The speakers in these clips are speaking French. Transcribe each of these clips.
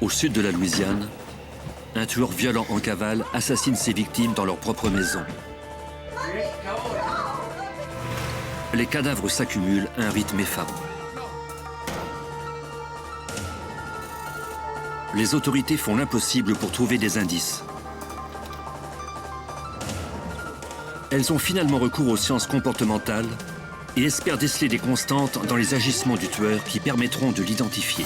Au sud de la Louisiane, un tueur violent en cavale assassine ses victimes dans leur propre maison. Les cadavres s'accumulent à un rythme effarant. Les autorités font l'impossible pour trouver des indices. Elles ont finalement recours aux sciences comportementales et espèrent déceler des constantes dans les agissements du tueur qui permettront de l'identifier.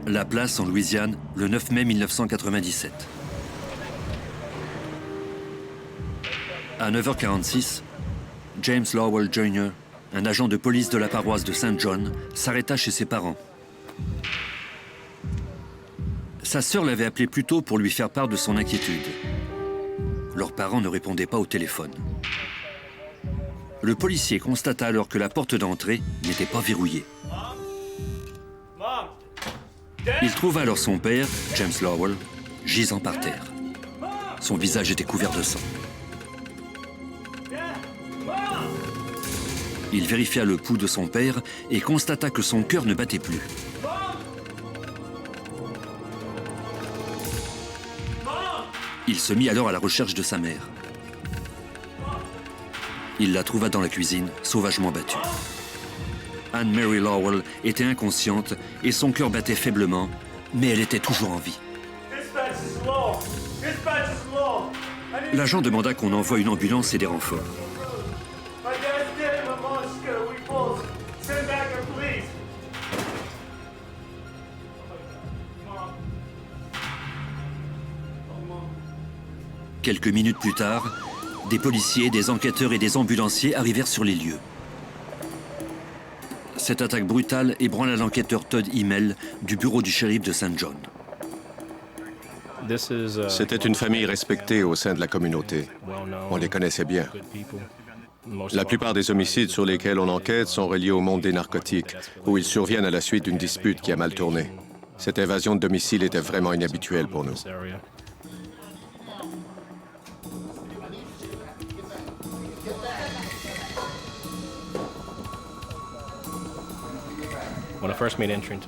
La place en Louisiane, le 9 mai 1997. À 9h46, James Lowell Jr., un agent de police de la paroisse de Saint John, s'arrêta chez ses parents. Sa sœur l'avait appelé plus tôt pour lui faire part de son inquiétude. Leurs parents ne répondaient pas au téléphone. Le policier constata alors que la porte d'entrée n'était pas verrouillée. Il trouva alors son père, James Lowell, gisant par terre. Son visage était couvert de sang. Il vérifia le pouls de son père et constata que son cœur ne battait plus. Il se mit alors à la recherche de sa mère. Il la trouva dans la cuisine, sauvagement battue. Anne-Mary Lowell était inconsciente et son cœur battait faiblement, mais elle était toujours en vie. L'agent demanda qu'on envoie une ambulance et des renforts. Quelques minutes plus tard, des policiers, des enquêteurs et des ambulanciers arrivèrent sur les lieux. Cette attaque brutale ébranla l'enquêteur Todd Himmel du bureau du shérif de Saint John. C'était une famille respectée au sein de la communauté. On les connaissait bien. La plupart des homicides sur lesquels on enquête sont reliés au monde des narcotiques, où ils surviennent à la suite d'une dispute qui a mal tourné. Cette invasion de domicile était vraiment inhabituelle pour nous.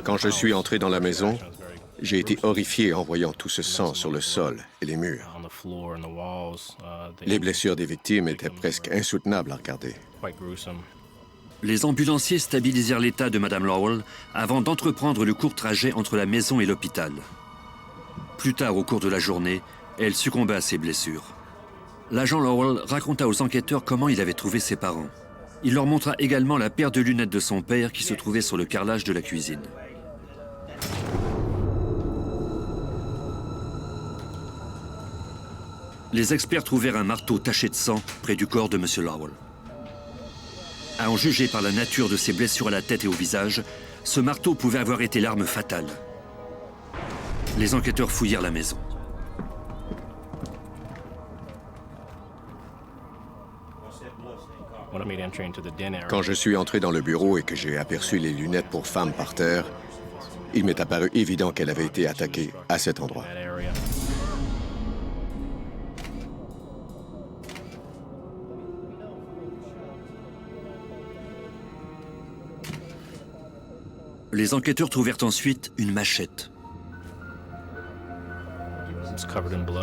Quand je suis entré dans la maison, j'ai été horrifié en voyant tout ce sang sur le sol et les murs. Les blessures des victimes étaient presque insoutenables à regarder. Les ambulanciers stabilisèrent l'état de Mme Lowell avant d'entreprendre le court trajet entre la maison et l'hôpital. Plus tard, au cours de la journée, elle succomba à ses blessures. L'agent Lowell raconta aux enquêteurs comment il avait trouvé ses parents. Il leur montra également la paire de lunettes de son père qui se trouvait sur le carrelage de la cuisine. Les experts trouvèrent un marteau taché de sang près du corps de M. Lowell. À en juger par la nature de ses blessures à la tête et au visage, ce marteau pouvait avoir été l'arme fatale. Les enquêteurs fouillèrent la maison. Quand je suis entré dans le bureau et que j'ai aperçu les lunettes pour femme par terre, il m'est apparu évident qu'elle avait été attaquée à cet endroit. Les enquêteurs trouvèrent ensuite une machette.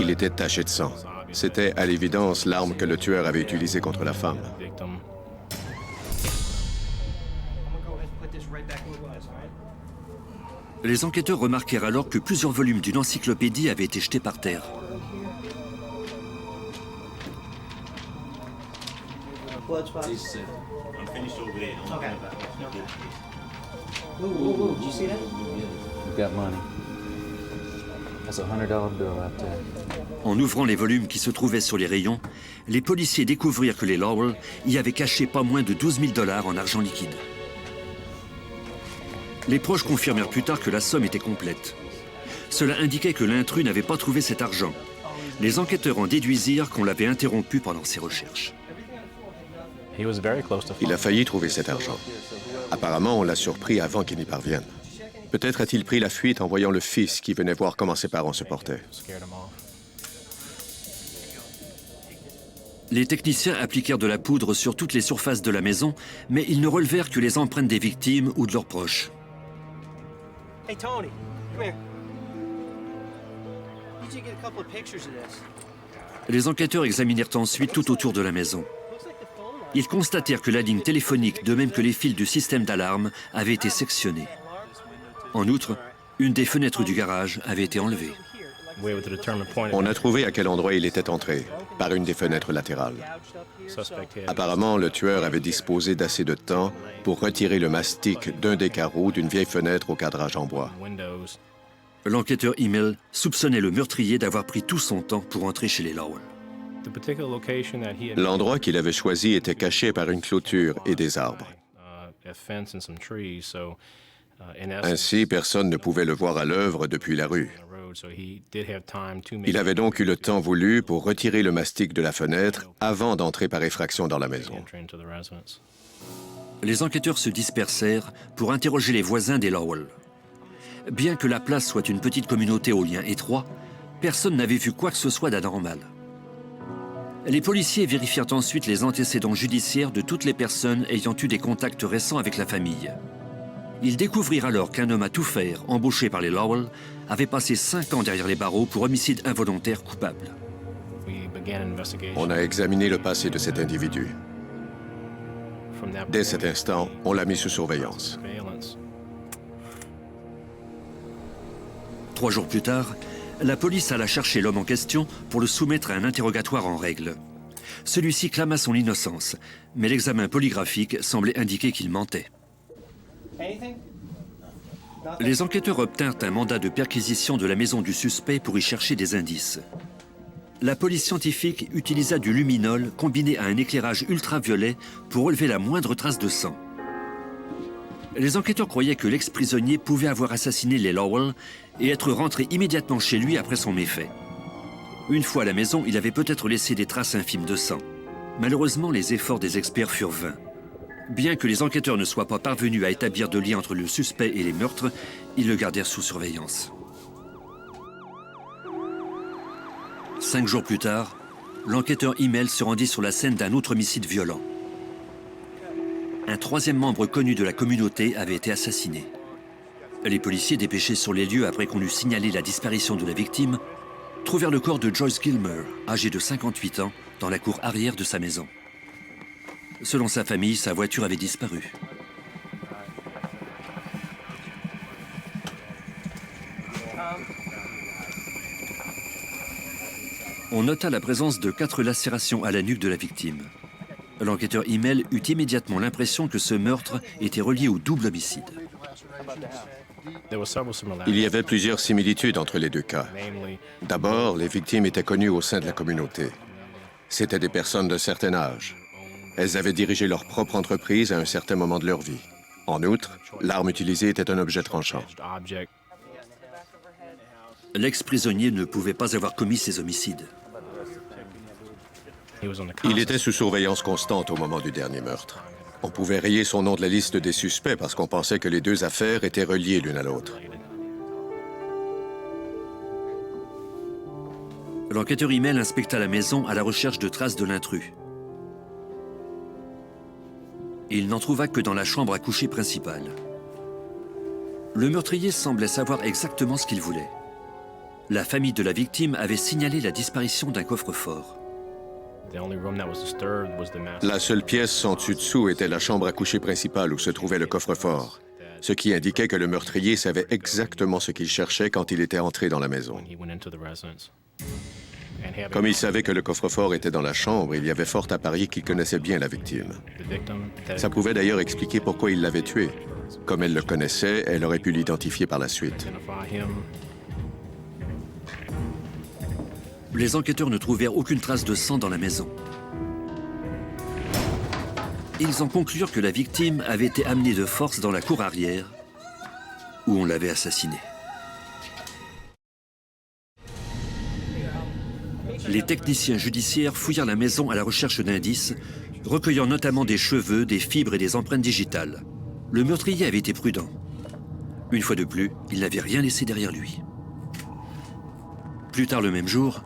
Il était taché de sang. C'était à l'évidence l'arme que le tueur avait utilisée contre la femme. Les enquêteurs remarquèrent alors que plusieurs volumes d'une encyclopédie avaient été jetés par terre. En ouvrant les volumes qui se trouvaient sur les rayons, les policiers découvrirent que les Lowell y avaient caché pas moins de 12 000 $ en argent liquide. Les proches confirmèrent plus tard que la somme était complète. Cela indiquait que l'intrus n'avait pas trouvé cet argent. Les enquêteurs en déduisirent qu'on l'avait interrompu pendant ses recherches. Il a failli trouver cet argent. Apparemment, on l'a surpris avant qu'il n'y parvienne. Peut-être a-t-il pris la fuite en voyant le fils qui venait voir comment ses parents se portaient. Les techniciens appliquèrent de la poudre sur toutes les surfaces de la maison, mais ils ne relevèrent que les empreintes des victimes ou de leurs proches. Hey Tony, come here. Need you to get a couple of pictures of this. Les enquêteurs examinèrent ensuite tout autour de la maison. Ils constatèrent que la ligne téléphonique, de même que les fils du système d'alarme, avaient été sectionnés. En outre, une des fenêtres du garage avait été enlevée. On a trouvé à quel endroit il était entré, par une des fenêtres latérales. Apparemment, le tueur avait disposé d'assez de temps pour retirer le mastic d'un des carreaux d'une vieille fenêtre au cadrage en bois. L'enquêteur Himmel soupçonnait le meurtrier d'avoir pris tout son temps pour entrer chez les Lowell. L'endroit qu'il avait choisi était caché par une clôture et des arbres. Ainsi, personne ne pouvait le voir à l'œuvre depuis la rue. Il avait donc eu le temps voulu pour retirer le mastic de la fenêtre avant d'entrer par effraction dans la maison. Les enquêteurs se dispersèrent pour interroger les voisins des Lowell. Bien que la place soit une petite communauté aux liens étroits, personne n'avait vu quoi que ce soit d'anormal. Les policiers vérifièrent ensuite les antécédents judiciaires de toutes les personnes ayant eu des contacts récents avec la famille. Ils découvrirent alors qu'un homme à tout faire, embauché par les Lowell, avait passé 5 ans derrière les barreaux pour homicide involontaire coupable. On a examiné le passé de cet individu. Dès cet instant, on l'a mis sous surveillance. 3 jours plus tard, la police alla chercher l'homme en question pour le soumettre à un interrogatoire en règle. Celui-ci clama son innocence, mais l'examen polygraphique semblait indiquer qu'il mentait. Les enquêteurs obtinrent un mandat de perquisition de la maison du suspect pour y chercher des indices. La police scientifique utilisa du luminol combiné à un éclairage ultraviolet pour relever la moindre trace de sang. Les enquêteurs croyaient que l'ex-prisonnier pouvait avoir assassiné les Lowell et être rentré immédiatement chez lui après son méfait. Une fois à la maison, il avait peut-être laissé des traces infimes de sang. Malheureusement, les efforts des experts furent vains. Bien que les enquêteurs ne soient pas parvenus à établir de lien entre le suspect et les meurtres, ils le gardèrent sous surveillance. 5 jours plus tard, l'enquêteur Himmel se rendit sur la scène d'un autre homicide violent. Un 3e membre connu de la communauté avait été assassiné. Les policiers dépêchés sur les lieux après qu'on eut signalé la disparition de la victime trouvèrent le corps de Joyce Gilmer, âgé de 58 ans, dans la cour arrière de sa maison. Selon sa famille, sa voiture avait disparu. On nota la présence de 4 lacérations à la nuque de la victime. L'enquêteur Himmel eut immédiatement l'impression que ce meurtre était relié au double homicide. Il y avait plusieurs similitudes entre les deux cas. D'abord, les victimes étaient connues au sein de la communauté. C'étaient des personnes d'un certain âge. Elles avaient dirigé leur propre entreprise à un certain moment de leur vie. En outre, l'arme utilisée était un objet tranchant. L'ex-prisonnier ne pouvait pas avoir commis ces homicides. Il était sous surveillance constante au moment du dernier meurtre. On pouvait rayer son nom de la liste des suspects parce qu'on pensait que les deux affaires étaient reliées l'une à l'autre. L'enquêteur Himmel inspecta la maison à la recherche de traces de l'intrus. Il n'en trouva que dans la chambre à coucher principale. Le meurtrier semblait savoir exactement ce qu'il voulait. La famille de la victime avait signalé la disparition d'un coffre-fort. La seule pièce sans dessus-dessous était la chambre à coucher principale où se trouvait le coffre-fort, ce qui indiquait que le meurtrier savait exactement ce qu'il cherchait quand il était entré dans la maison. Comme il savait que le coffre-fort était dans la chambre, il y avait fort à parier qu'il connaissait bien la victime. Ça pouvait d'ailleurs expliquer pourquoi il l'avait tué. Comme elle le connaissait, elle aurait pu l'identifier par la suite. Les enquêteurs ne trouvèrent aucune trace de sang dans la maison. Ils en conclurent que la victime avait été amenée de force dans la cour arrière, où on l'avait assassinée. Les techniciens judiciaires fouillèrent la maison à la recherche d'indices, recueillant notamment des cheveux, des fibres et des empreintes digitales. Le meurtrier avait été prudent. Une fois de plus, il n'avait rien laissé derrière lui. Plus tard le même jour,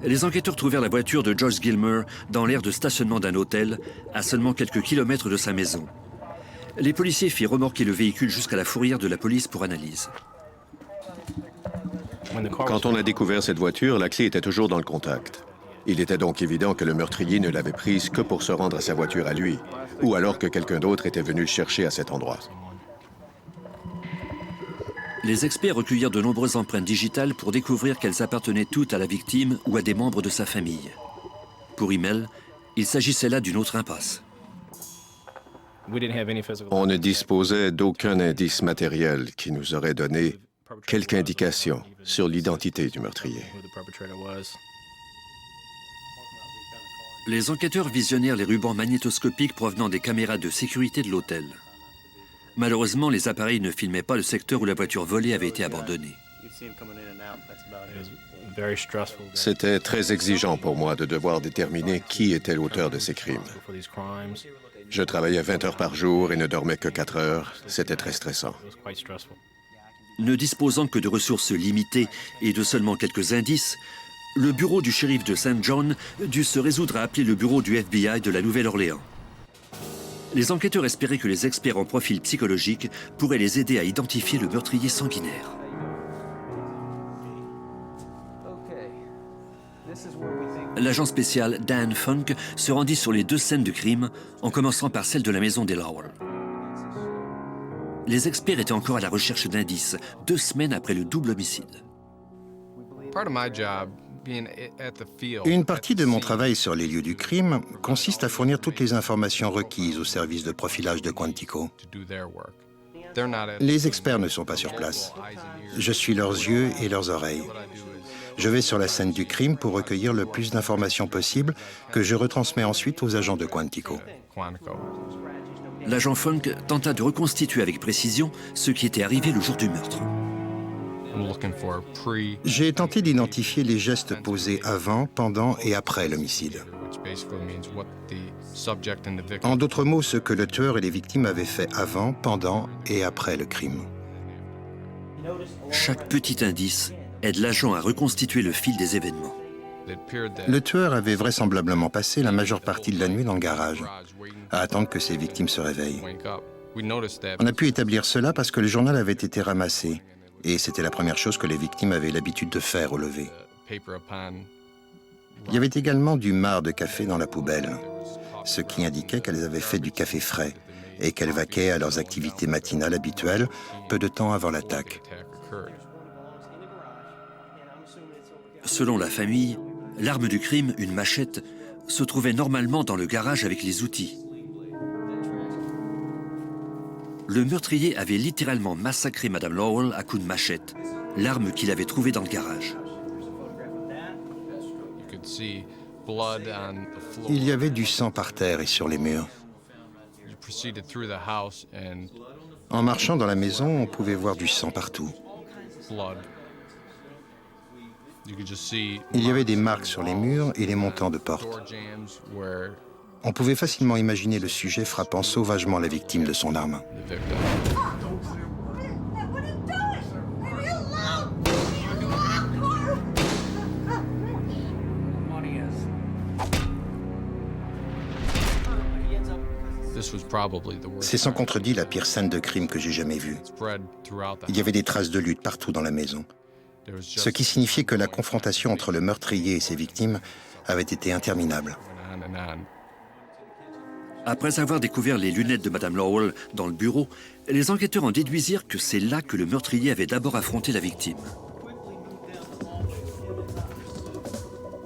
les enquêteurs trouvèrent la voiture de Joyce Gilmer dans l'aire de stationnement d'un hôtel, à seulement quelques kilomètres de sa maison. Les policiers firent remorquer le véhicule jusqu'à la fourrière de la police pour analyse. Quand on a découvert cette voiture, la clé était toujours dans le contact. Il était donc évident que le meurtrier ne l'avait prise que pour se rendre à sa voiture à lui, ou alors que quelqu'un d'autre était venu le chercher à cet endroit. Les experts recueillirent de nombreuses empreintes digitales pour découvrir qu'elles appartenaient toutes à la victime ou à des membres de sa famille. Pour Immel, il s'agissait là d'une autre impasse. On ne disposait d'aucun indice matériel qui nous aurait donné quelque indication sur l'identité du meurtrier. Les enquêteurs visionnèrent les rubans magnétoscopiques provenant des caméras de sécurité de l'hôtel. Malheureusement, les appareils ne filmaient pas le secteur où la voiture volée avait été abandonnée. C'était très exigeant pour moi de devoir déterminer qui était l'auteur de ces crimes. Je travaillais 20 heures par jour et ne dormais que 4 heures. C'était très stressant. Ne disposant que de ressources limitées et de seulement quelques indices, le bureau du shérif de St. John dut se résoudre à appeler le bureau du FBI de la Nouvelle-Orléans. Les enquêteurs espéraient que les experts en profil psychologique pourraient les aider à identifier le meurtrier sanguinaire. L'agent spécial Dan Funk se rendit sur les 2 scènes de crime, en commençant par celle de la maison des Lowell. Les experts étaient encore à la recherche d'indices, 2 semaines après le double homicide. Une partie de mon travail sur les lieux du crime consiste à fournir toutes les informations requises au service de profilage de Quantico. Les experts ne sont pas sur place. Je suis leurs yeux et leurs oreilles. Je vais sur la scène du crime pour recueillir le plus d'informations possible que je retransmets ensuite aux agents de Quantico. L'agent Funk tenta de reconstituer avec précision ce qui était arrivé le jour du meurtre. J'ai tenté d'identifier les gestes posés avant, pendant et après l'homicide. En d'autres mots, ce que le tueur et les victimes avaient fait avant, pendant et après le crime. Chaque petit indice aide l'agent à reconstituer le fil des événements. Le tueur avait vraisemblablement passé la majeure partie de la nuit dans le garage, à attendre que ses victimes se réveillent. On a pu établir cela parce que le journal avait été ramassé, et c'était la première chose que les victimes avaient l'habitude de faire au lever. Il y avait également du marc de café dans la poubelle, ce qui indiquait qu'elles avaient fait du café frais et qu'elles vaquaient à leurs activités matinales habituelles peu de temps avant l'attaque. Selon la famille, l'arme du crime, une machette, se trouvait normalement dans le garage avec les outils. Le meurtrier avait littéralement massacré Madame Lowell à coups de machette, l'arme qu'il avait trouvée dans le garage. Il y avait du sang par terre et sur les murs. En marchant dans la maison, on pouvait voir du sang partout. Il y avait des marques sur les murs et les montants de porte. On pouvait facilement imaginer le sujet frappant sauvagement la victime de son arme. C'est sans contredit la pire scène de crime que j'ai jamais vue. Il y avait des traces de lutte partout dans la maison, ce qui signifiait que la confrontation entre le meurtrier et ses victimes avait été interminable. Après avoir découvert les lunettes de Madame Lowell dans le bureau, les enquêteurs en déduisirent que c'est là que le meurtrier avait d'abord affronté la victime.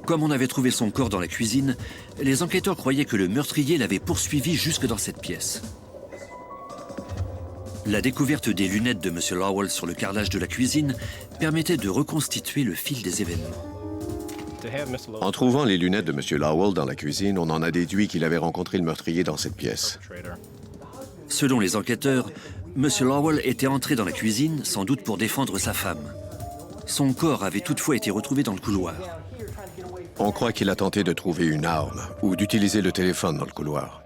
Comme on avait trouvé son corps dans la cuisine, les enquêteurs croyaient que le meurtrier l'avait poursuivi jusque dans cette pièce. La découverte des lunettes de M. Lowell sur le carrelage de la cuisine permettait de reconstituer le fil des événements. En trouvant les lunettes de M. Lowell dans la cuisine, on en a déduit qu'il avait rencontré le meurtrier dans cette pièce. Selon les enquêteurs, M. Lowell était entré dans la cuisine, sans doute pour défendre sa femme. Son corps avait toutefois été retrouvé dans le couloir. On croit qu'il a tenté de trouver une arme ou d'utiliser le téléphone dans le couloir.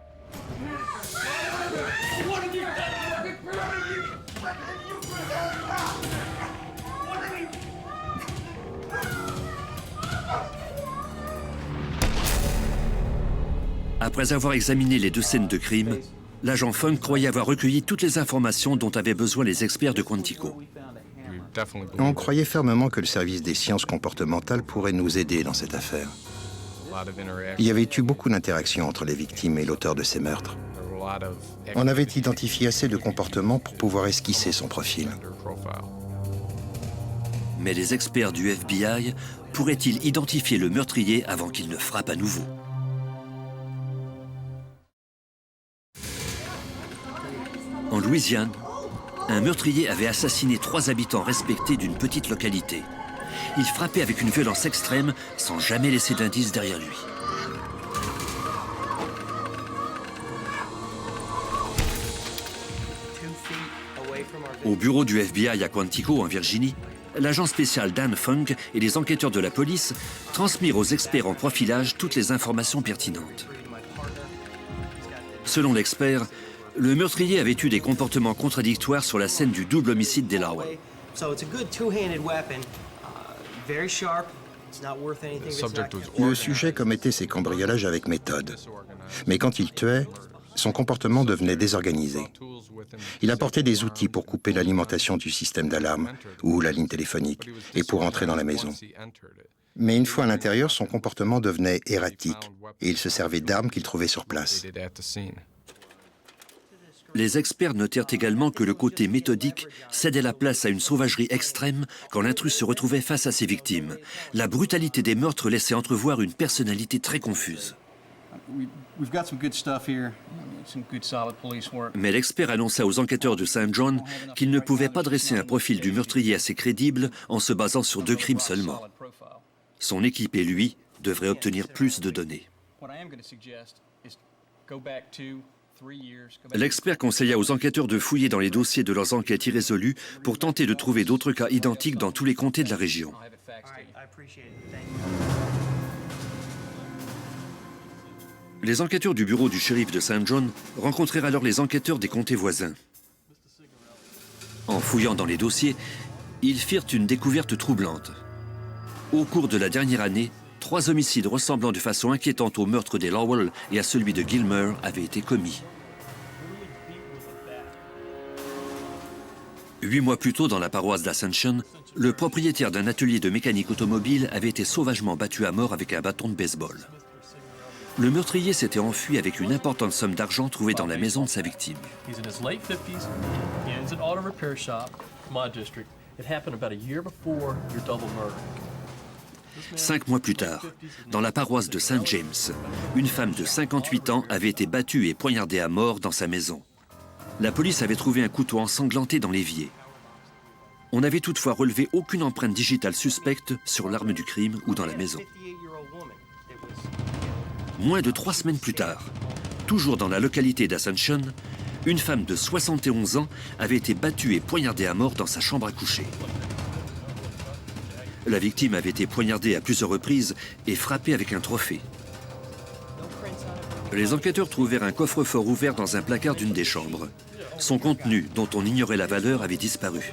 Après avoir examiné les deux scènes de crime, l'agent Funk croyait avoir recueilli toutes les informations dont avaient besoin les experts de Quantico. On croyait fermement que le service des sciences comportementales pourrait nous aider dans cette affaire. Il y avait eu beaucoup d'interactions entre les victimes et l'auteur de ces meurtres. On avait identifié assez de comportements pour pouvoir esquisser son profil. Mais les experts du FBI pourraient-ils identifier le meurtrier avant qu'il ne frappe à nouveau? En Louisiane, un meurtrier avait assassiné 3 habitants respectés d'une petite localité. Il frappait avec une violence extrême sans jamais laisser d'indices derrière lui. Au bureau du FBI à Quantico, en Virginie, l'agent spécial Dan Funk et les enquêteurs de la police transmirent aux experts en profilage toutes les informations pertinentes. Selon l'expert, le meurtrier avait eu des comportements contradictoires sur la scène du double homicide des Lowell. Le sujet commettait ses cambriolages avec méthode. Mais quand il tuait, son comportement devenait désorganisé. Il apportait des outils pour couper l'alimentation du système d'alarme ou la ligne téléphonique et pour entrer dans la maison. Mais une fois à l'intérieur, son comportement devenait erratique et il se servait d'armes qu'il trouvait sur place. Les experts notèrent également que le côté méthodique cédait la place à une sauvagerie extrême quand l'intrus se retrouvait face à ses victimes. La brutalité des meurtres laissait entrevoir une personnalité très confuse. Mais l'expert annonça aux enquêteurs de St. John qu'il ne pouvait pas dresser un profil du meurtrier assez crédible en se basant sur 2 crimes seulement. Son équipe et lui devraient obtenir plus de données. L'expert conseilla aux enquêteurs de fouiller dans les dossiers de leurs enquêtes irrésolues pour tenter de trouver d'autres cas identiques dans tous les comtés de la région. Les enquêteurs du bureau du shérif de St. John rencontrèrent alors les enquêteurs des comtés voisins. En fouillant dans les dossiers, ils firent une découverte troublante. Au cours de la dernière année, 3 homicides ressemblant de façon inquiétante au meurtre des Lowell et à celui de Gilmer avaient été commis. 8 mois plus tôt, dans la paroisse d'Ascension, le propriétaire d'un atelier de mécanique automobile avait été sauvagement battu à mort avec un bâton de baseball. Le meurtrier s'était enfui avec une importante somme d'argent trouvée dans la maison de sa victime. 5 mois plus tard, dans la paroisse de St. James, une femme de 58 ans avait été battue et poignardée à mort dans sa maison. La police avait trouvé un couteau ensanglanté dans l'évier. On n'avait toutefois relevé aucune empreinte digitale suspecte sur l'arme du crime ou dans la maison. Moins de 3 semaines plus tard, toujours dans la localité d'Ascension, une femme de 71 ans avait été battue et poignardée à mort dans sa chambre à coucher. La victime avait été poignardée à plusieurs reprises et frappée avec un trophée. Les enquêteurs trouvèrent un coffre-fort ouvert dans un placard d'une des chambres. Son contenu, dont on ignorait la valeur, avait disparu.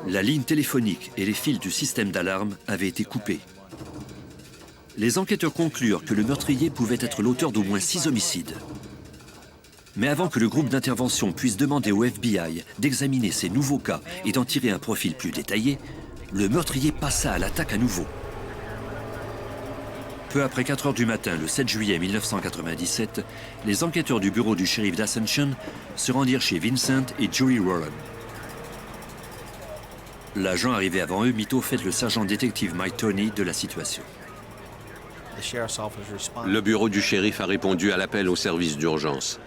La ligne téléphonique et les fils du système d'alarme avaient été coupés. Les enquêteurs conclurent que le meurtrier pouvait être l'auteur d'au moins 6 homicides. Mais avant que le groupe d'intervention puisse demander au FBI d'examiner ces nouveaux cas et d'en tirer un profil plus détaillé, le meurtrier passa à l'attaque à nouveau. Peu après 4 heures du matin, le 7 juillet 1997, les enquêteurs du bureau du shérif d'Ascension se rendirent chez Vincent et Julie Rowland. L'agent arrivé avant eux mit au fait le sergent détective Mike Tony de la situation. Le bureau du shérif a répondu à l'appel au service d'urgence.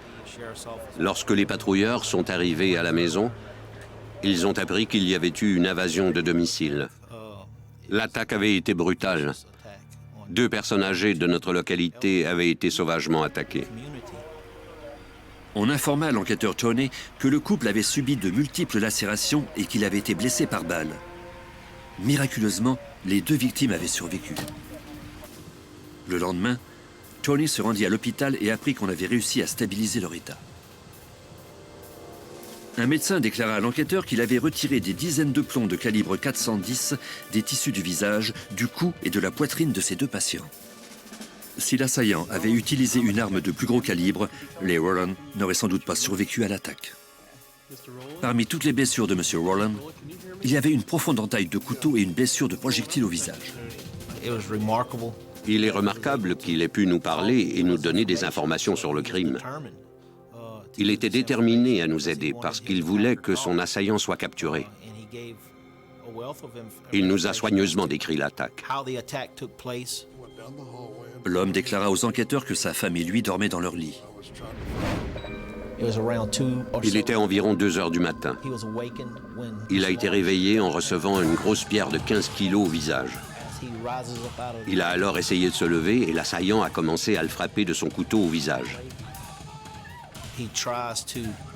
Lorsque les patrouilleurs sont arrivés à la maison, Ils ont appris qu'il y avait eu une invasion de domicile. L'attaque avait été brutale. 2 personnes âgées de notre localité avaient été sauvagement attaquées. On informa à l'enquêteur Tony que le couple avait subi de multiples lacérations et qu'il avait été blessé par balle. Miraculeusement, les 2 victimes avaient survécu. Le lendemain, Tony se rendit à l'hôpital et apprit qu'on avait réussi à stabiliser leur état. Un médecin déclara à l'enquêteur qu'il avait retiré des dizaines de plombs de calibre 410 des tissus du visage, du cou et de la poitrine de ces 2 patients. Si l'assaillant avait utilisé une arme de plus gros calibre, les Rowland n'auraient sans doute pas survécu à l'attaque. Parmi toutes les blessures de M. Rowland, il y avait une profonde entaille de couteau et une blessure de projectile au visage. Il est remarquable qu'il ait pu nous parler et nous donner des informations sur le crime. Il était déterminé à nous aider parce qu'il voulait que son assaillant soit capturé. Il nous a soigneusement décrit l'attaque. L'homme déclara aux enquêteurs que sa femme et lui dormaient dans leur lit. Il était environ 2 heures du matin. Il a été réveillé en recevant une grosse pierre de 15 kilos au visage. Il a alors essayé de se lever et l'assaillant a commencé à le frapper de son couteau au visage.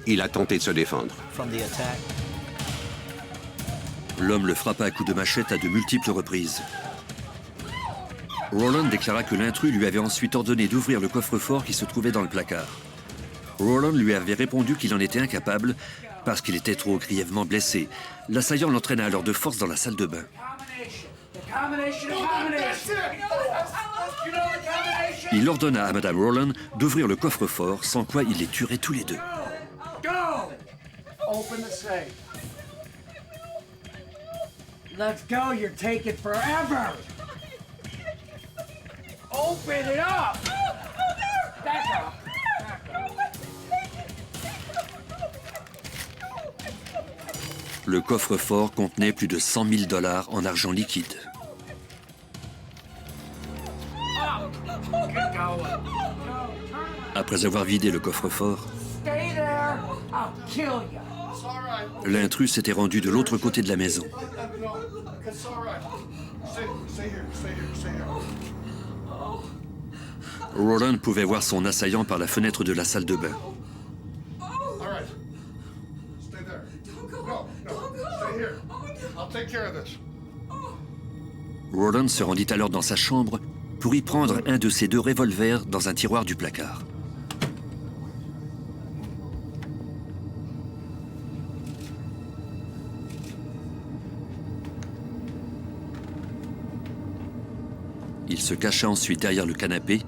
Il a tenté de se défendre. L'homme le frappa à coups de machette à de multiples reprises. Rowland déclara que l'intrus lui avait ensuite ordonné d'ouvrir le coffre-fort qui se trouvait dans le placard. Rowland lui avait répondu qu'il en était incapable parce qu'il était trop grièvement blessé. L'assaillant l'entraîna alors de force dans la salle de bain. Il ordonna à Mme Rowland d'ouvrir le coffre-fort, sans quoi il les tuerait tous les 2. Let's go, you're taking forever! Open it up! Back up! Le coffre-fort contenait plus de 100 000 $ en argent liquide. Après avoir vidé le coffre-fort, Stay there, I'll kill you! l'intrus s'était rendu de l'autre côté de la maison. Rowland pouvait voir son assaillant par la fenêtre de la salle de bain. Rowland se rendit alors dans sa chambre pour y prendre un de ses 2 revolvers dans un tiroir du placard. Il se cacha ensuite derrière le canapé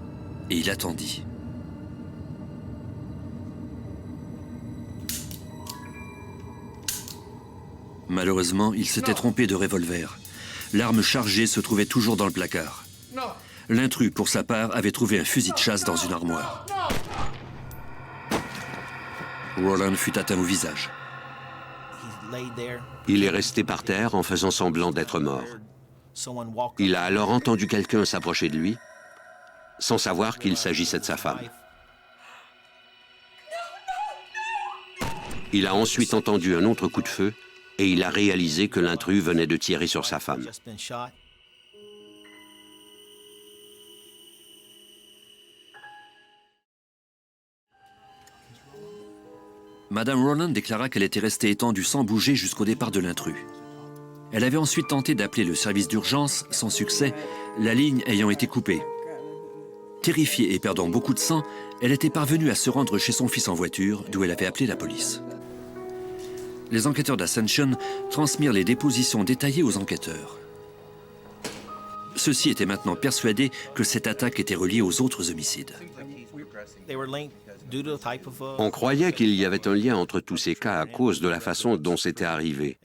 et il attendit. Malheureusement, il s'était trompé de revolver. L'arme chargée se trouvait toujours dans le placard. L'intrus, pour sa part, avait trouvé un fusil de chasse dans une armoire. Rowland fut atteint au visage. Il est resté par terre en faisant semblant d'être mort. Il a alors entendu quelqu'un s'approcher de lui, sans savoir qu'il s'agissait de sa femme. Il a ensuite entendu un autre coup de feu et il a réalisé que l'intrus venait de tirer sur sa femme. Madame Rowland déclara qu'elle était restée étendue sans bouger jusqu'au départ de l'intrus. Elle avait ensuite tenté d'appeler le service d'urgence, sans succès, la ligne ayant été coupée. Terrifiée et perdant beaucoup de sang, elle était parvenue à se rendre chez son fils en voiture, d'où elle avait appelé la police. Les enquêteurs d'Ascension transmirent les dépositions détaillées aux enquêteurs. Ceux-ci étaient maintenant persuadés que cette attaque était reliée aux autres homicides. On croyait qu'il y avait un lien entre tous ces cas à cause de la façon dont c'était arrivé.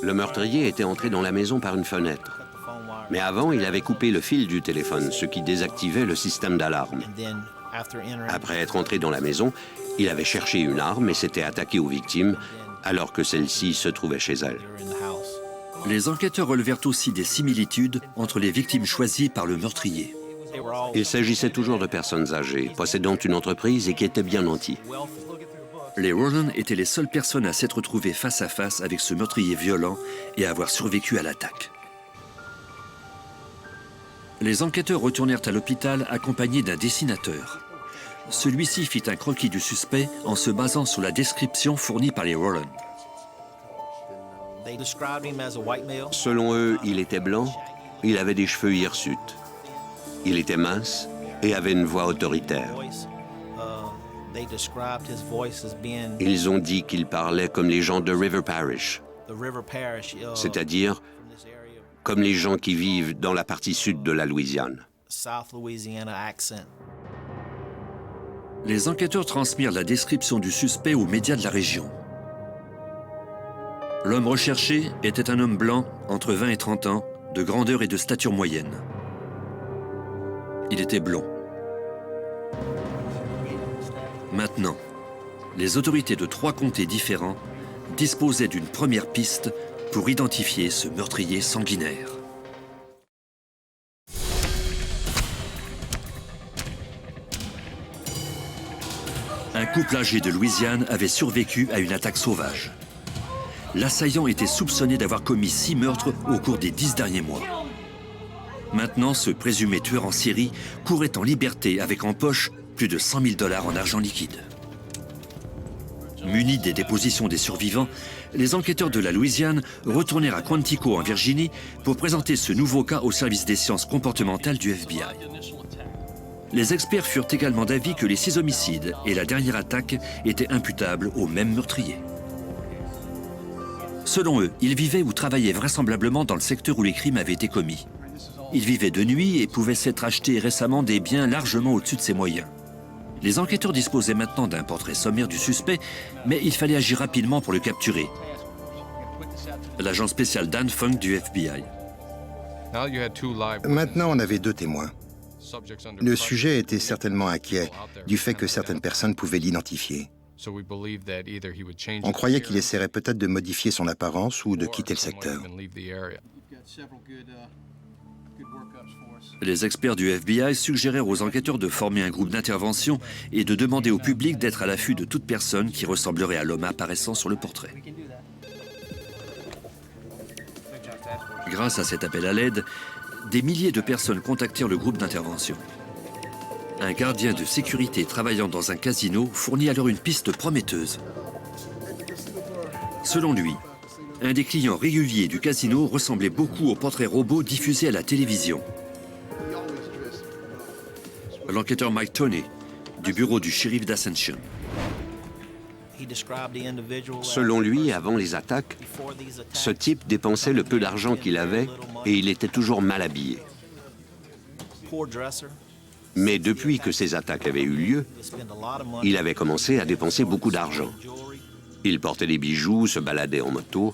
Le meurtrier était entré dans la maison par une fenêtre. Mais avant, il avait coupé le fil du téléphone, ce qui désactivait le système d'alarme. Après être entré dans la maison, il avait cherché une arme et s'était attaqué aux victimes, alors que celle-ci se trouvait chez elle. Les enquêteurs relevèrent aussi des similitudes entre les victimes choisies par le meurtrier. Il s'agissait toujours de personnes âgées, possédant une entreprise et qui étaient bien nanties. Les Rowland étaient les seules personnes à s'être trouvées face à face avec ce meurtrier violent et à avoir survécu à l'attaque. Les enquêteurs retournèrent à l'hôpital accompagnés d'un dessinateur. Celui-ci fit un croquis du suspect en se basant sur la description fournie par les Rowland. Selon eux, il était blanc, il avait des cheveux hirsutes. Il était mince et avait une voix autoritaire. Ils ont dit qu'il parlait comme les gens de River Parish, c'est-à-dire comme les gens qui vivent dans la partie sud de la Louisiane. Les enquêteurs transmirent la description du suspect aux médias de la région. L'homme recherché était un homme blanc, entre 20 et 30 ans, de grandeur et de stature moyenne. Il était blond. Maintenant, les autorités de 3 comtés différents disposaient d'une première piste pour identifier ce meurtrier sanguinaire. Un couple âgé de Louisiane avait survécu à une attaque sauvage. L'assaillant était soupçonné d'avoir commis 6 meurtres au cours des 10 derniers mois. Maintenant, ce présumé tueur en série courait en liberté avec en poche plus de 100 000 $ en argent liquide. Munis des dépositions des survivants, les enquêteurs de la Louisiane retournèrent à Quantico en Virginie pour présenter ce nouveau cas au service des sciences comportementales du FBI. Les experts furent également d'avis que les 6 homicides et la dernière attaque étaient imputables au même meurtrier. Selon eux, ils vivaient ou travaillaient vraisemblablement dans le secteur où les crimes avaient été commis. Ils vivaient de nuit et pouvaient s'être achetés récemment des biens largement au-dessus de ses moyens. Les enquêteurs disposaient maintenant d'un portrait sommaire du suspect, mais il fallait agir rapidement pour le capturer. L'agent spécial Dan Funk du FBI. Maintenant, on avait 2 témoins. Le sujet était certainement inquiet du fait que certaines personnes pouvaient l'identifier. On croyait qu'il essaierait peut-être de modifier son apparence ou de quitter le secteur. Les experts du FBI suggérèrent aux enquêteurs de former un groupe d'intervention et de demander au public d'être à l'affût de toute personne qui ressemblerait à l'homme apparaissant sur le portrait. Grâce à cet appel à l'aide, des milliers de personnes contactèrent le groupe d'intervention. Un gardien de sécurité travaillant dans un casino fournit alors une piste prometteuse. Selon lui, un des clients réguliers du casino ressemblait beaucoup au portrait robot diffusé à la télévision. L'enquêteur Mike Tony, du bureau du shérif d'Ascension. Selon lui, avant les attaques, ce type dépensait le peu d'argent qu'il avait et il était toujours mal habillé. Mais depuis que ces attaques avaient eu lieu, il avait commencé à dépenser beaucoup d'argent. Il portait des bijoux, se baladait en moto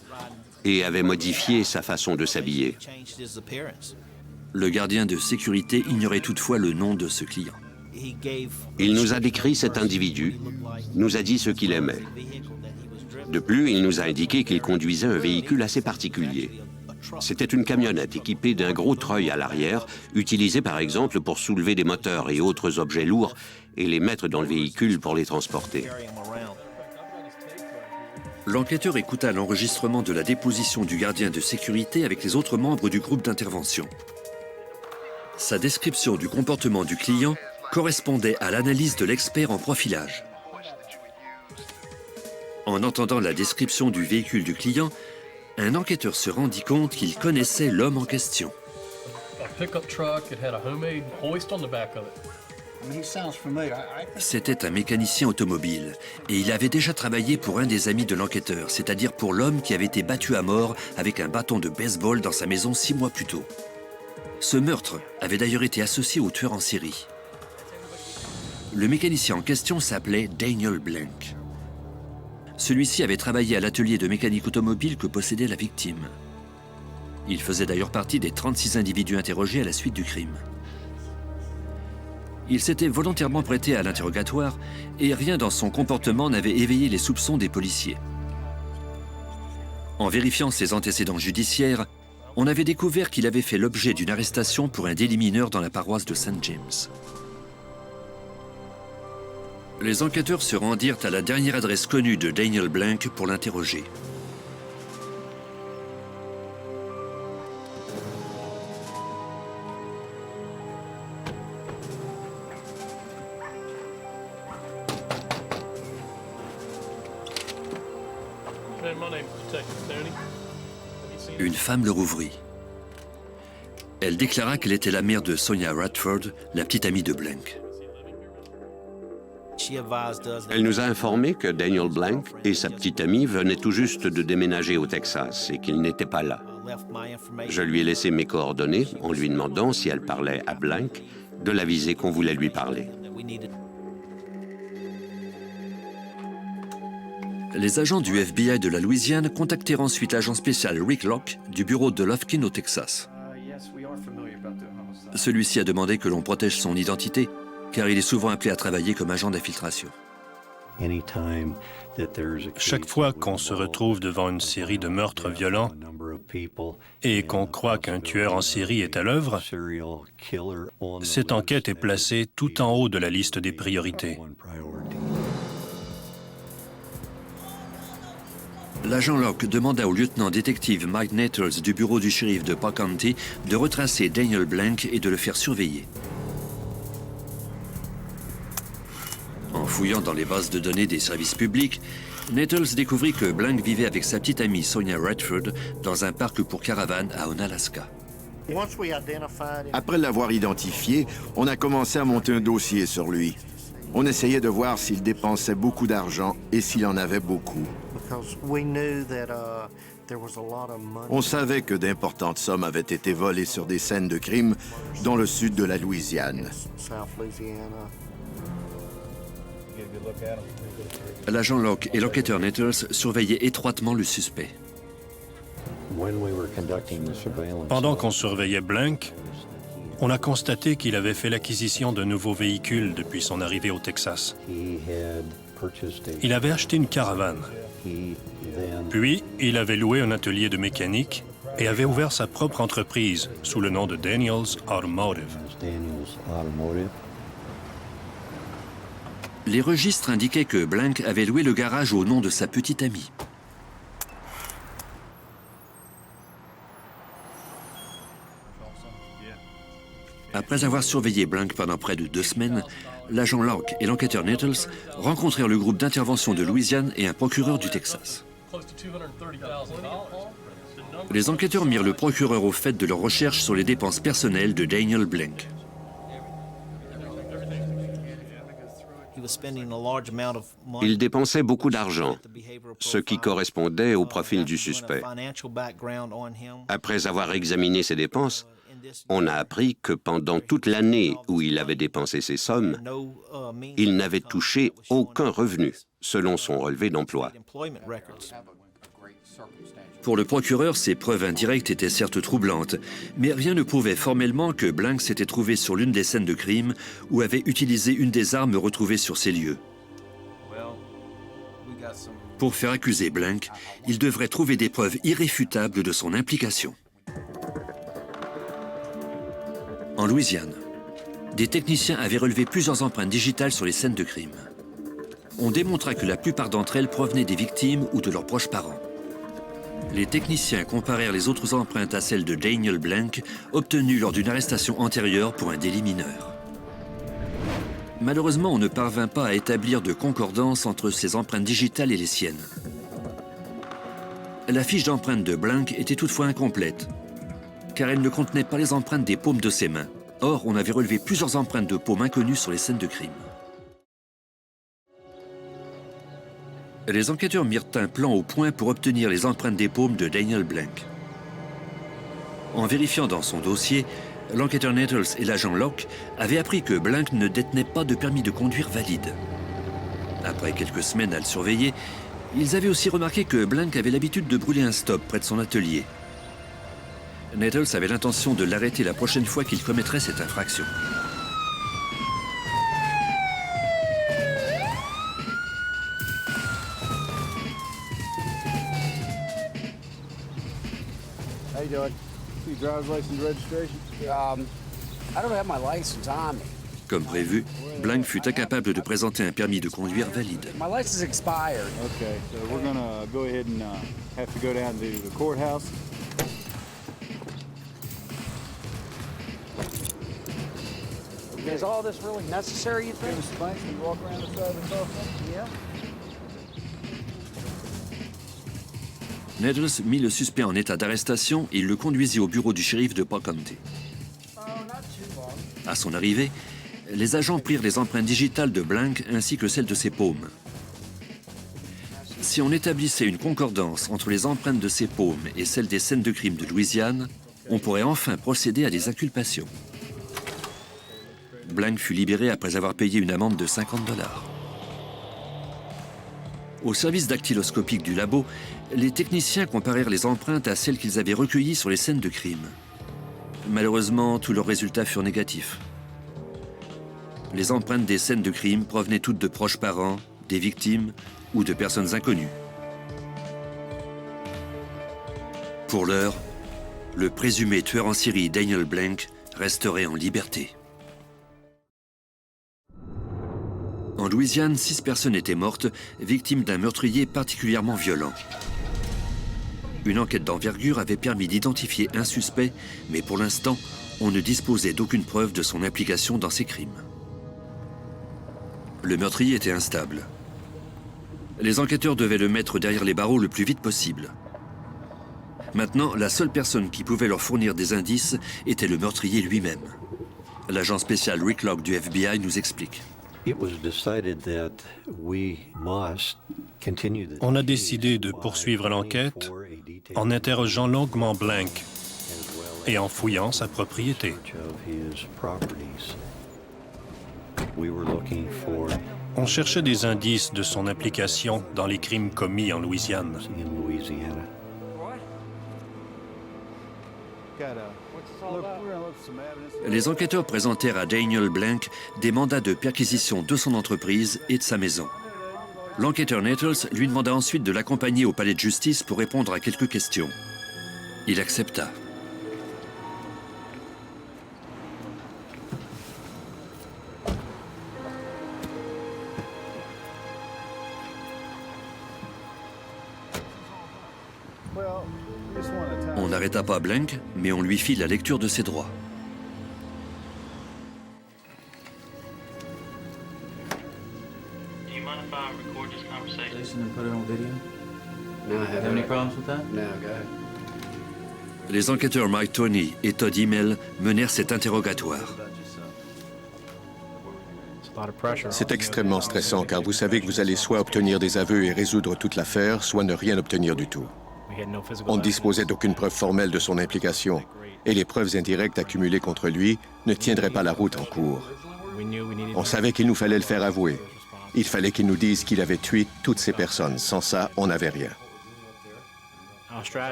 et avait modifié sa façon de s'habiller. Le gardien de sécurité ignorait toutefois le nom de ce client. Il nous a décrit cet individu, nous a dit ce qu'il aimait. De plus, il nous a indiqué qu'il conduisait un véhicule assez particulier. C'était une camionnette équipée d'un gros treuil à l'arrière, utilisé par exemple pour soulever des moteurs et autres objets lourds et les mettre dans le véhicule pour les transporter. L'enquêteur écouta l'enregistrement de la déposition du gardien de sécurité avec les autres membres du groupe d'intervention. Sa description du comportement du client correspondait à l'analyse de l'expert en profilage. En entendant la description du véhicule du client, un enquêteur se rendit compte qu'il connaissait l'homme en question. C'était un mécanicien automobile et il avait déjà travaillé pour un des amis de l'enquêteur, c'est-à-dire pour l'homme qui avait été battu à mort avec un bâton de baseball dans sa maison 6 mois plus tôt. Ce meurtre avait d'ailleurs été associé au tueur en série. Le mécanicien en question s'appelait Daniel Blank. Celui-ci avait travaillé à l'atelier de mécanique automobile que possédait la victime. Il faisait d'ailleurs partie des 36 individus interrogés à la suite du crime. Il s'était volontairement prêté à l'interrogatoire et rien dans son comportement n'avait éveillé les soupçons des policiers. En vérifiant ses antécédents judiciaires, on avait découvert qu'il avait fait l'objet d'une arrestation pour un délit mineur dans la paroisse de St. James. Les enquêteurs se rendirent à la dernière adresse connue de Daniel Blank pour l'interroger. Une femme le rouvrit. Elle déclara qu'elle était la mère de Sonia Radford, la petite amie de Blank. Elle nous a informé que Daniel Blank et sa petite amie venaient tout juste de déménager au Texas et qu'ils n'étaient pas là. Je lui ai laissé mes coordonnées en lui demandant si elle parlait à Blank de l'aviser qu'on voulait lui parler. Les agents du FBI de la Louisiane contactèrent ensuite l'agent spécial Rick Locke du bureau de Lufkin au Texas. Celui-ci a demandé que l'on protège son identité, car il est souvent appelé à travailler comme agent d'infiltration. Chaque fois qu'on se retrouve devant une série de meurtres violents et qu'on croit qu'un tueur en série est à l'œuvre, cette enquête est placée tout en haut de la liste des priorités. L'agent Locke demanda au lieutenant détective Mike Nettles du bureau du shérif de Park County de retracer Daniel Blank et de le faire surveiller. En fouillant dans les bases de données des services publics, Nettles découvrit que Blank vivait avec sa petite amie Sonia Radford dans un parc pour caravanes à Onalaska. Après l'avoir identifié, on a commencé à monter un dossier sur lui. On essayait de voir s'il dépensait beaucoup d'argent et s'il en avait beaucoup. On savait que d'importantes sommes avaient été volées sur des scènes de crime dans le sud de la Louisiane. L'agent Locke et l'enquêteur Nettles surveillaient étroitement le suspect. Pendant qu'on surveillait Blank, on a constaté qu'il avait fait l'acquisition de nouveaux véhicules depuis son arrivée au Texas. Il avait acheté une caravane. Puis, il avait loué un atelier de mécanique et avait ouvert sa propre entreprise sous le nom de Daniels Automotive. Les registres indiquaient que Blank avait loué le garage au nom de sa petite amie. Après avoir surveillé Blank pendant près de 2 semaines, l'agent Locke et l'enquêteur Nettles rencontrèrent le groupe d'intervention de Louisiane et un procureur du Texas. Les enquêteurs mirent le procureur au fait de leurs recherches sur les dépenses personnelles de Daniel Blank. Il dépensait beaucoup d'argent, ce qui correspondait au profil du suspect. Après avoir examiné ses dépenses, on a appris que pendant toute l'année où il avait dépensé ces sommes, il n'avait touché aucun revenu, selon son relevé d'emploi. Pour le procureur, ces preuves indirectes étaient certes troublantes, mais rien ne prouvait formellement que Blank s'était trouvé sur l'une des scènes de crime ou avait utilisé une des armes retrouvées sur ces lieux. Pour faire accuser Blank, il devrait trouver des preuves irréfutables de son implication. En Louisiane, des techniciens avaient relevé plusieurs empreintes digitales sur les scènes de crime. On démontra que la plupart d'entre elles provenaient des victimes ou de leurs proches parents. Les techniciens comparèrent les autres empreintes à celles de Daniel Blank, obtenues lors d'une arrestation antérieure pour un délit mineur. Malheureusement, on ne parvint pas à établir de concordance entre ces empreintes digitales et les siennes. La fiche d'empreinte de Blank était toutefois incomplète, car elle ne contenait pas les empreintes des paumes de ses mains. Or, on avait relevé plusieurs empreintes de paumes inconnues sur les scènes de crime. Les enquêteurs mirent un plan au point pour obtenir les empreintes des paumes de Daniel Blank. En vérifiant dans son dossier, l'enquêteur Nettles et l'agent Locke avaient appris que Blank ne détenait pas de permis de conduire valide. Après quelques semaines à le surveiller, ils avaient aussi remarqué que Blank avait l'habitude de brûler un stop près de son atelier. Nettles avait l'intention de l'arrêter la prochaine fois qu'il commettrait cette infraction. How you doing? Your driver's license registration? I don't have my license on me. Comme prévu, Blank fut incapable de présenter un permis de conduire valide. My license expired. Okay, so we're gonna go ahead and have to go down to the courthouse. Is all this really necessary, you think? Mr. Banks, can you walk around the side of the car? Yeah. Nettles mit le suspect en état d'arrestation et il le conduisit au bureau du shérif de Polk County. À son arrivée, les agents prirent les empreintes digitales de Blank ainsi que celles de ses paumes. Si on établissait une concordance entre les empreintes de ses paumes et celles des scènes de crime de Louisiane, on pourrait enfin procéder à des inculpations. Blank fut libéré après avoir payé une amende de 50 $. Au service dactyloscopique du labo, les techniciens comparèrent les empreintes à celles qu'ils avaient recueillies sur les scènes de crime. Malheureusement, tous leurs résultats furent négatifs. Les empreintes des scènes de crime provenaient toutes de proches parents, des victimes ou de personnes inconnues. Pour l'heure, le présumé tueur en série Daniel Blank resterait en liberté. En Louisiane, 6 personnes étaient mortes, victimes d'un meurtrier particulièrement violent. Une enquête d'envergure avait permis d'identifier un suspect, mais pour l'instant, on ne disposait d'aucune preuve de son implication dans ces crimes. Le meurtrier était instable. Les enquêteurs devaient le mettre derrière les barreaux le plus vite possible. Maintenant, la seule personne qui pouvait leur fournir des indices était le meurtrier lui-même. L'agent spécial Rick Locke du FBI nous explique. On a décidé de poursuivre l'enquête en interrogeant longuement Blank et en fouillant sa propriété. On cherchait des indices de son implication dans les crimes commis en Louisiane. Les enquêteurs présentèrent à Daniel Blank des mandats de perquisition de son entreprise et de sa maison. L'enquêteur Nettles lui demanda ensuite de l'accompagner au palais de justice pour répondre à quelques questions. Il accepta. On n'arrêta pas Blank, mais on lui fit la lecture de ses droits. Les enquêteurs Mike Tony et Todd Email menèrent cet interrogatoire. C'est extrêmement stressant car vous savez que vous allez soit obtenir des aveux et résoudre toute l'affaire, soit ne rien obtenir du tout. On ne disposait d'aucune preuve formelle de son implication et les preuves indirectes accumulées contre lui ne tiendraient pas la route en cours. On savait qu'il nous fallait le faire avouer. Il fallait qu'il nous dise qu'il avait tué toutes ces personnes. Sans ça, on n'avait rien.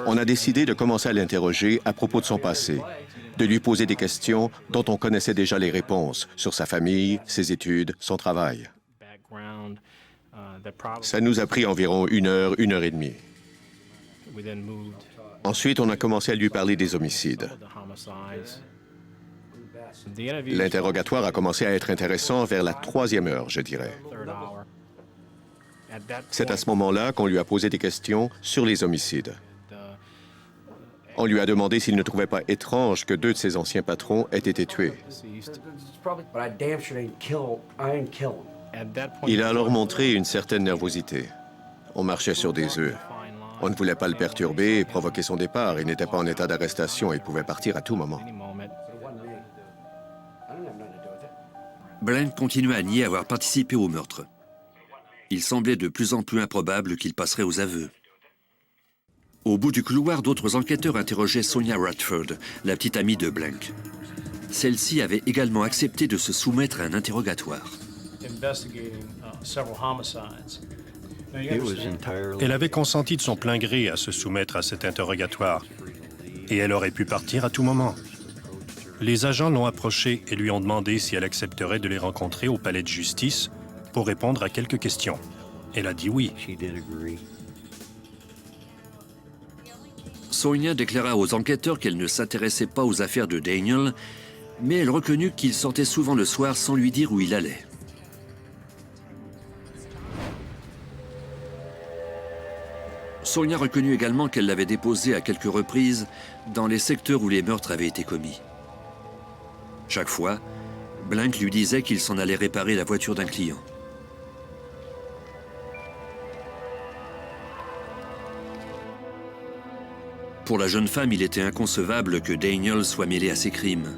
On a décidé de commencer à l'interroger à propos de son passé, de lui poser des questions dont on connaissait déjà les réponses sur sa famille, ses études, son travail. Ça nous a pris environ 1 heure, 1 heure et demie. Ensuite, on a commencé à lui parler des homicides. L'interrogatoire a commencé à être intéressant vers la 3e heure, je dirais. C'est à ce moment-là qu'on lui a posé des questions sur les homicides. On lui a demandé s'il ne trouvait pas étrange que 2 de ses anciens patrons aient été tués. Il a alors montré une certaine nervosité. On marchait sur des œufs. On ne voulait pas le perturber et provoquer son départ. Il n'était pas en état d'arrestation et pouvait partir à tout moment. Blank continua à nier avoir participé au meurtre. Il semblait de plus en plus improbable qu'il passerait aux aveux. Au bout du couloir, d'autres enquêteurs interrogeaient Sonia Radford, la petite amie de Blank. Celle-ci avait également accepté de se soumettre à un interrogatoire. Elle avait consenti de son plein gré à se soumettre à cet interrogatoire et elle aurait pu partir à tout moment. Les agents l'ont approchée et lui ont demandé si elle accepterait de les rencontrer au palais de justice pour répondre à quelques questions. Elle a dit oui. Sonia déclara aux enquêteurs qu'elle ne s'intéressait pas aux affaires de Daniel, mais elle reconnut qu'il sortait souvent le soir sans lui dire où il allait. Sonia reconnut également qu'elle l'avait déposé à quelques reprises dans les secteurs où les meurtres avaient été commis. Chaque fois, Blank lui disait qu'il s'en allait réparer la voiture d'un client. Pour la jeune femme, il était inconcevable que Daniel soit mêlé à ces crimes.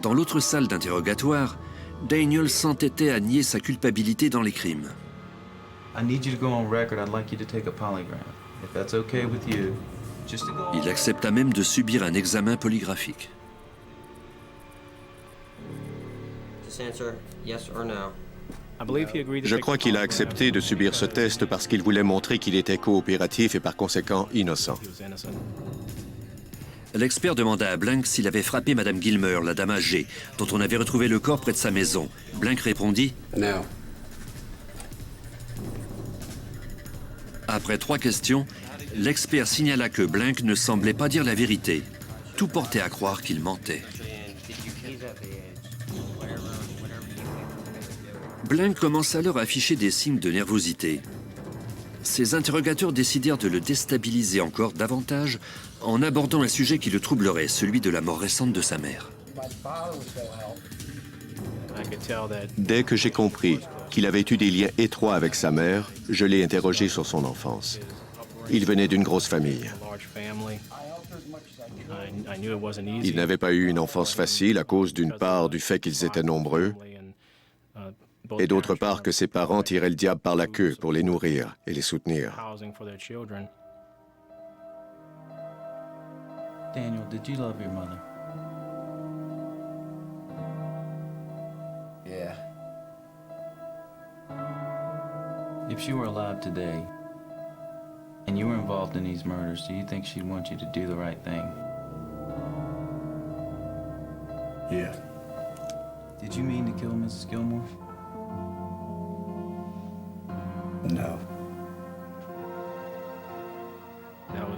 Dans l'autre salle d'interrogatoire, Daniel s'entêtait à nier sa culpabilité dans les crimes. Il accepta même de subir un examen polygraphique. Je crois qu'il a accepté de subir ce test parce qu'il voulait montrer qu'il était coopératif et par conséquent innocent. L'expert demanda à Blank s'il avait frappé Madame Gilmer, la dame âgée, dont on avait retrouvé le corps près de sa maison. Blank répondit « Non ». Après 3 questions, l'expert signala que Blank ne semblait pas dire la vérité. Tout portait à croire qu'il mentait. Blank commença alors à afficher des signes de nervosité. Ses interrogateurs décidèrent de le déstabiliser encore davantage en abordant un sujet qui le troublerait, celui de la mort récente de sa mère. Dès que j'ai compris qu'il avait eu des liens étroits avec sa mère, je l'ai interrogé sur son enfance. Il venait d'une grosse famille. Il n'avait pas eu une enfance facile à cause d'une part du fait qu'ils étaient nombreux et d'autre part que ses parents tiraient le diable par la queue pour les nourrir et les soutenir. Daniel, did you love your mother? Yeah. If she were alive today and you were involved in these murders, do you think she'd want you to do the right thing? Yeah. Did you mean to kill Mrs. Gilmore? No.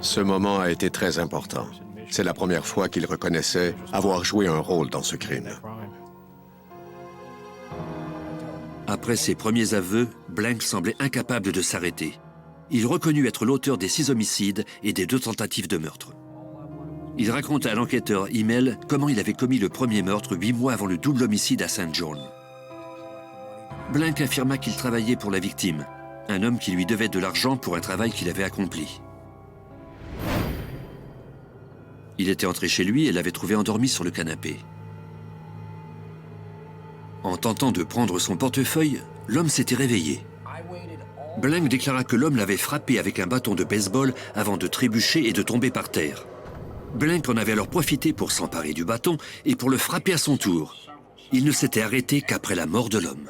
Ce moment a été très important. C'est la première fois qu'il reconnaissait avoir joué un rôle dans ce crime. Après ses premiers aveux, Blank semblait incapable de s'arrêter. Il reconnut être l'auteur des 6 homicides et des 2 tentatives de meurtre. Il raconta à l'enquêteur Email comment il avait commis le premier meurtre 8 mois avant le double homicide à St. John. Blank affirma qu'il travaillait pour la victime, un homme qui lui devait de l'argent pour un travail qu'il avait accompli. Il était entré chez lui et l'avait trouvé endormi sur le canapé. En tentant de prendre son portefeuille, l'homme s'était réveillé. Blank déclara que l'homme l'avait frappé avec un bâton de baseball avant de trébucher et de tomber par terre. Blank en avait alors profité pour s'emparer du bâton et pour le frapper à son tour. Il ne s'était arrêté qu'après la mort de l'homme.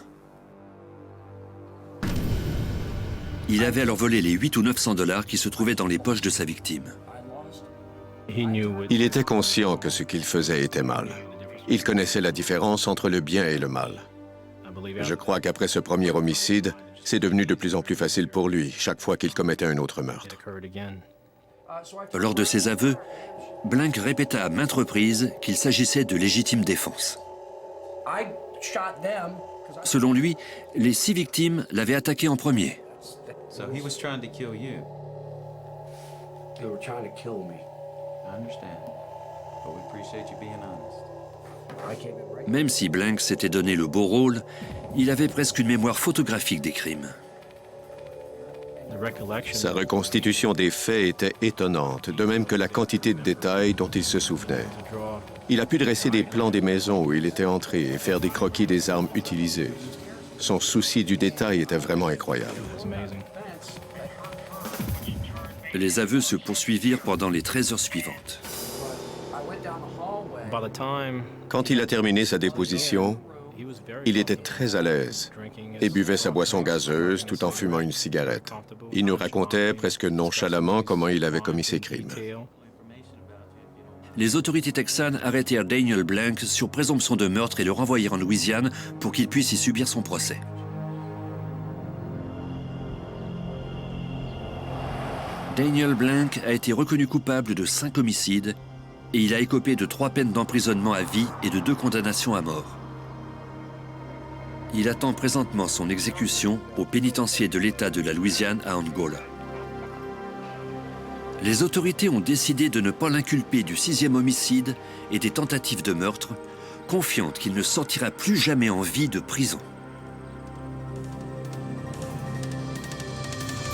Il avait alors volé les 8 ou 900 $ qui se trouvaient dans les poches de sa victime. Il était conscient que ce qu'il faisait était mal. Il connaissait la différence entre le bien et le mal. Je crois qu'après ce premier homicide, c'est devenu de plus en plus facile pour lui, chaque fois qu'il commettait un autre meurtre. Lors de ses aveux, Blank répéta à maintes reprises qu'il s'agissait de légitime défense. Selon lui, les 6 victimes l'avaient attaqué en premier. So he was trying to kill you. They were trying to kill me. I understand. But we appreciate you being honest. I came in right. Même si Blank s'était donné le beau rôle, il avait presque une mémoire photographique des crimes. Sa reconstitution des faits était étonnante, de même que la quantité de détails dont il se souvenait. Il a pu dresser des plans des maisons où il était entré et faire des croquis des armes utilisées. Son souci du détail était vraiment incroyable. Les aveux se poursuivirent pendant les 13 heures suivantes. Quand il a terminé sa déposition, il était très à l'aise et buvait sa boisson gazeuse tout en fumant une cigarette. Il nous racontait presque nonchalamment comment il avait commis ses crimes. Les autorités texanes arrêtèrent Daniel Blank sur présomption de meurtre et le renvoyèrent en Louisiane pour qu'il puisse y subir son procès. Daniel Blank a été reconnu coupable de 5 homicides et il a écopé de 3 peines d'emprisonnement à vie et de 2 condamnations à mort. Il attend présentement son exécution au pénitencier de l'État de la Louisiane à Angola. Les autorités ont décidé de ne pas l'inculper du 6e homicide et des tentatives de meurtre, confiantes qu'il ne sortira plus jamais en vie de prison.